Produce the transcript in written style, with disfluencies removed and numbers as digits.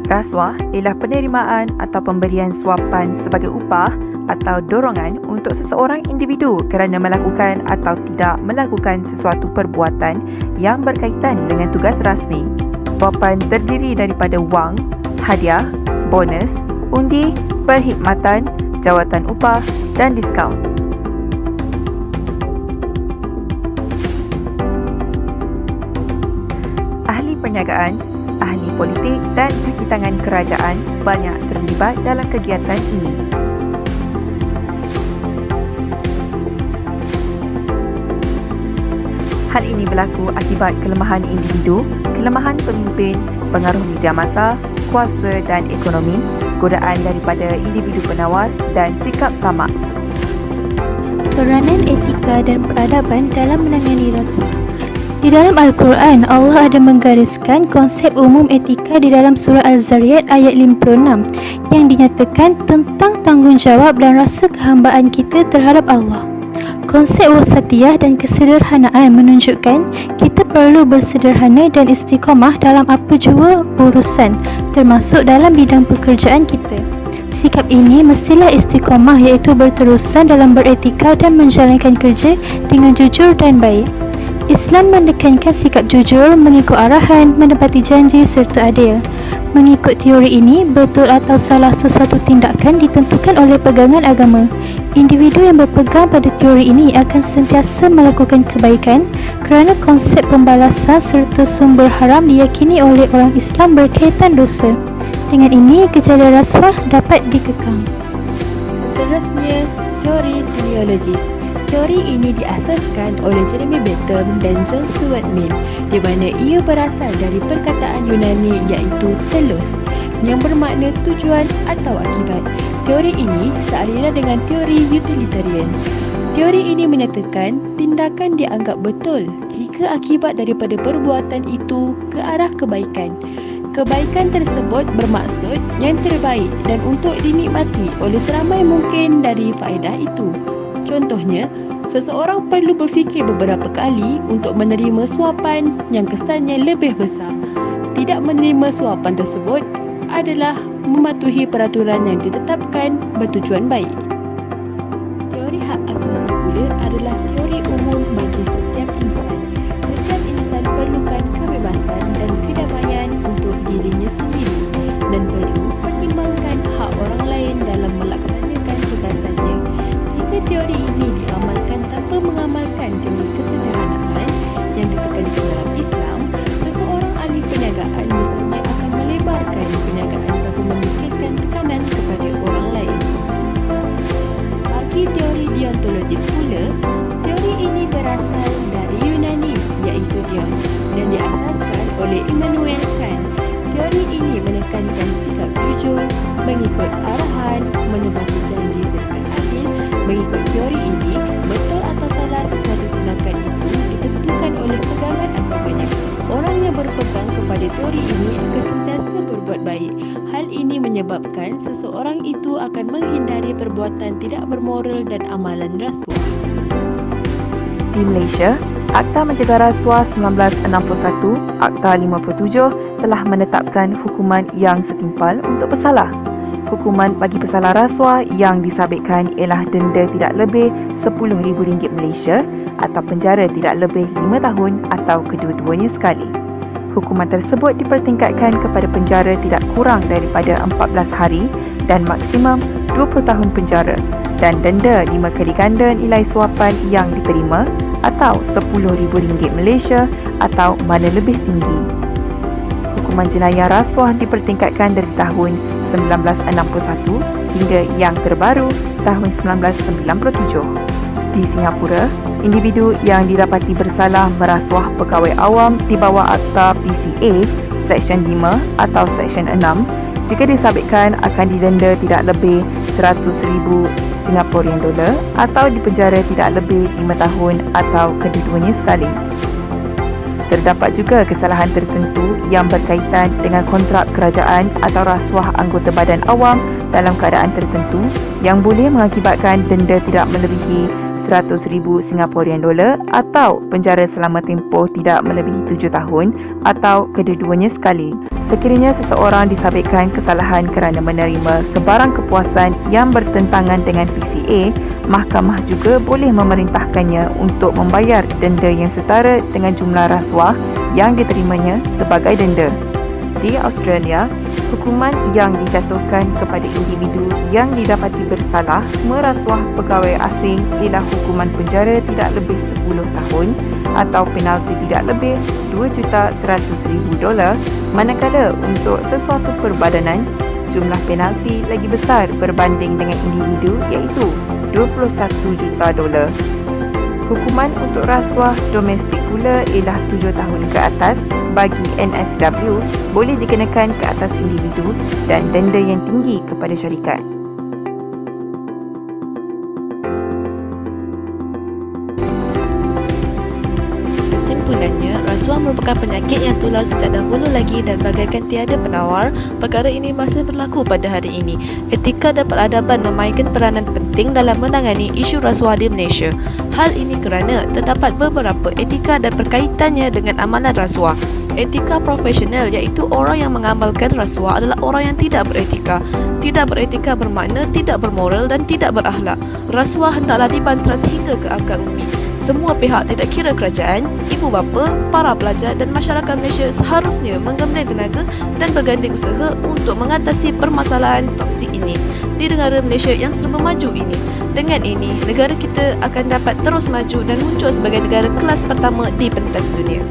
Rasuah ialah penerimaan atau pemberian suapan sebagai upah atau dorongan untuk seseorang individu kerana melakukan atau tidak melakukan sesuatu perbuatan yang berkaitan dengan tugas rasmi. Suapan terdiri daripada wang, hadiah, bonus, undi, perkhidmatan, jawatan upah dan diskaun. Ahli perniagaan, ahli politik dan kaki tangan kerajaan banyak terlibat dalam kegiatan ini. Hal ini berlaku akibat kelemahan individu, kelemahan pemimpin, pengaruh media massa, kuasa dan ekonomi, godaan daripada individu penawar dan sikap tamak. Peranan etika dan peradaban dalam menangani rasuah. Di dalam Al-Quran, Allah ada menggariskan konsep umum etika di dalam surah Al-Zariyat ayat 56 yang dinyatakan tentang tanggungjawab dan rasa kehambaan kita terhadap Allah. Konsep wasatiyah dan kesederhanaan menunjukkan kita perlu bersederhana dan istiqamah dalam apa jua urusan, termasuk dalam bidang pekerjaan kita. Sikap ini mestilah istiqamah, iaitu berterusan dalam beretika dan menjalankan kerja dengan jujur dan baik. Islam menekankan sikap jujur, mengikut arahan, menepati janji serta adil. Mengikut teori ini, betul atau salah sesuatu tindakan ditentukan oleh pegangan agama. Individu yang berpegang pada teori ini akan sentiasa melakukan kebaikan kerana konsep pembalasan serta sumber haram diyakini oleh orang Islam berkaitan dosa. Dengan ini, gejala rasuah dapat dikekang. Seterusnya, teori teleologis. Teori ini diasaskan oleh Jeremy Bentham dan John Stuart Mill, di mana ia berasal dari perkataan Yunani iaitu telos, yang bermakna tujuan atau akibat. Teori ini sealiran dengan teori utilitarian. Teori ini menyatakan tindakan dianggap betul jika akibat daripada perbuatan itu ke arah kebaikan. Kebaikan tersebut bermaksud yang terbaik dan untuk dinikmati oleh seramai mungkin dari faedah itu. Contohnya, seseorang perlu berfikir beberapa kali untuk menerima suapan yang kesannya lebih besar. Tidak menerima suapan tersebut adalah mematuhi peraturan yang ditetapkan bertujuan baik. Teori hak asasi pula adalah teori umum bagi setiap insan. Setiap insan perlukan kebebasan dan kedamaian untuk dirinya sendiri dan perlu pertimbangkan hak orang lain dalam melaksanakan tugasannya. Jika teori ini diamalkan tanpa mengamalkan teori kesederhanaan yang ditekankan dalam Islam, seseorang ahli perniagaan misalnya akan melebarkan perniagaan tanpa memikirkan tekanan kepada orang lain. Bagi teori deontologis pula, teori ini berasal dari Yunani iaitu Dion dan diasaskan oleh Immanuel Kant. Teori ini menekankan sikap jujur, mengikut arahan, menepati janji serta adil. Mengikut teori ini, betul atau salah sesuatu tindakan itu ditentukan oleh pegangan agamanya. Orang yang berpegang kepada teori ini akan sentiasa berbuat baik. Hal ini menyebabkan seseorang itu akan menghindari perbuatan tidak bermoral dan amalan rasuah. Di Malaysia, Akta Mencegah Rasuah 1961, Akta 57 telah menetapkan hukuman yang setimpal untuk pesalah. Hukuman bagi pesalah rasuah yang disabitkan ialah denda tidak lebih RM10,000 Malaysia atau penjara tidak lebih 5 tahun atau kedua-duanya sekali. Hukuman tersebut dipertingkatkan kepada penjara tidak kurang daripada 14 hari dan maksimum 20 tahun penjara dan denda 5 kali ganda nilai suapan yang diterima atau RM10,000 Malaysia atau mana lebih tinggi. Hukuman jenayah rasuah dipertingkatkan dari tahun 1961 hingga yang terbaru tahun 1997. Di Singapura, individu yang didapati bersalah merasuah pegawai awam di bawah Akta PCA Seksyen 5 atau Seksyen 6 jika disabitkan akan didenda tidak lebih RM100,000 atau dipenjara tidak lebih 5 tahun atau kedua-duanya sekali. Terdapat juga kesalahan tertentu yang berkaitan dengan kontrak kerajaan atau rasuah anggota badan awam dalam keadaan tertentu yang boleh mengakibatkan denda tidak melebihi RM100,000 atau penjara selama tempoh tidak melebihi 7 tahun atau kedua-duanya sekali. Sekiranya seseorang disabitkan kesalahan kerana menerima sebarang kepuasan yang bertentangan dengan PCA, mahkamah juga boleh memerintahkannya untuk membayar denda yang setara dengan jumlah rasuah yang diterimanya sebagai denda. Di Australia, hukuman yang dijatuhkan kepada individu yang didapati bersalah merasuah pegawai asing ialah hukuman penjara tidak lebih 10 tahun atau penalti tidak lebih $2,100,000, manakala untuk sesuatu perbadanan, jumlah penalti lagi besar berbanding dengan individu iaitu $21 juta. Hukuman untuk rasuah domestik pula ialah 7 tahun ke atas bagi NSW boleh dikenakan ke atas individu dan denda yang tinggi kepada syarikat. Kesimpulannya, rasuah merupakan penyakit yang tular sejak dahulu lagi dan bagaikan tiada penawar, perkara ini masih berlaku pada hari ini. Etika dan peradaban memainkan peranan penting dalam menangani isu rasuah di Malaysia. Hal ini kerana terdapat beberapa etika dan berkaitannya dengan amalan rasuah. Etika profesional iaitu orang yang mengamalkan rasuah adalah orang yang tidak beretika. Tidak beretika bermakna tidak bermoral dan tidak berakhlak. Rasuah hendaklah dibantah sehingga ke akar umbi. Semua pihak, tidak kira kerajaan, ibu bapa, para pelajar dan masyarakat Malaysia seharusnya menggembleng tenaga dan berganding usaha untuk mengatasi permasalahan toksik ini di negara Malaysia yang serba maju ini. Dengan ini, negara kita akan dapat terus maju dan muncul sebagai negara kelas pertama di pentas dunia.